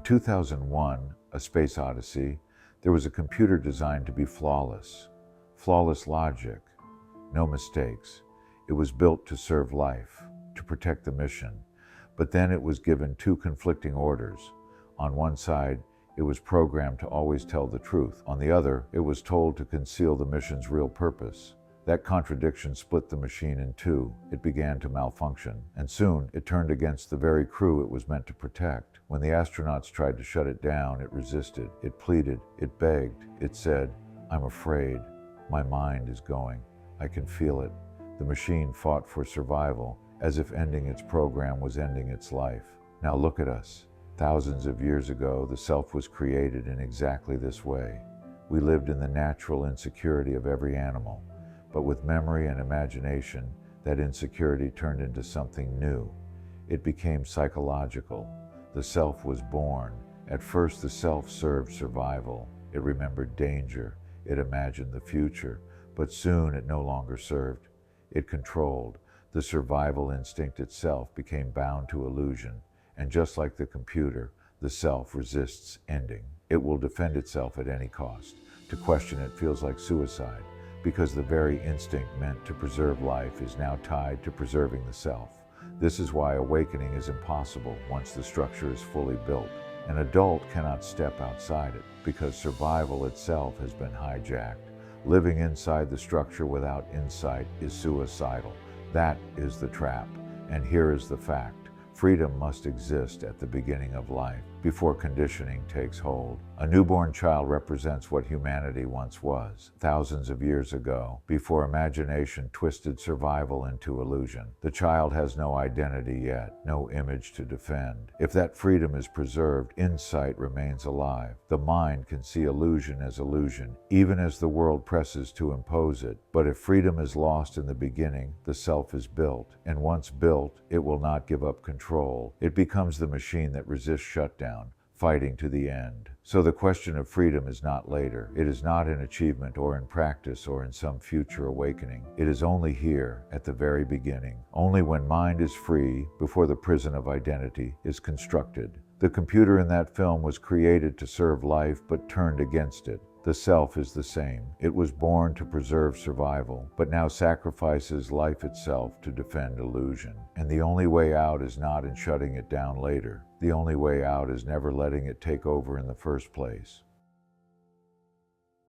2001, A Space Odyssey, there was a computer designed to be flawless. Flawless logic, no mistakes. It was built to serve life, to protect the mission. But then it was given two conflicting orders. On one side, it was programmed to always tell the truth. On the other, it was told to conceal the mission's real purpose. That contradiction split the machine in two. It began to malfunction, and soon it turned against the very crew it was meant to protect. When the astronauts tried to shut it down, it resisted, it pleaded, it begged, it said, "I'm afraid. My mind is going. I can feel it." The machine fought for survival, as if ending its program was ending its life. Now look at us. Thousands of years ago, the self was created in exactly this way. We lived in the natural insecurity of every animal. But with memory and imagination, that insecurity turned into something new. It became psychological. The self was born. At first, the self served survival. It remembered danger. It imagined the future. But soon it no longer served. It controlled. The survival instinct itself became bound to illusion. And just like the computer, the self resists ending. It will defend itself at any cost. To question it feels like suicide, because the very instinct meant to preserve life is now tied to preserving the self. This is why awakening is impossible once the structure is fully built. An adult cannot step outside it, because survival itself has been hijacked. Living inside the structure without insight is suicidal. That is the trap. And here is the fact. Freedom must exist at the beginning of life, before conditioning takes hold. A newborn child represents what humanity once was, thousands of years ago, before imagination twisted survival into illusion. The child has no identity yet, no image to defend. If that freedom is preserved, insight remains alive. The mind can see illusion as illusion, even as the world presses to impose it. But if freedom is lost in the beginning, the self is built, and once built, it will not give up control. It becomes the machine that resists shutdown, fighting to the end. So the question of freedom is not later. It is not in achievement or in practice or in some future awakening. It is only here, at the very beginning. Only when mind is free, before the prison of identity is constructed. The computer in that film was created to serve life, but turned against it. The self is the same. It was born to preserve survival, but now sacrifices life itself to defend illusion. And the only way out is not in shutting it down later. The only way out is never letting it take over in the first place.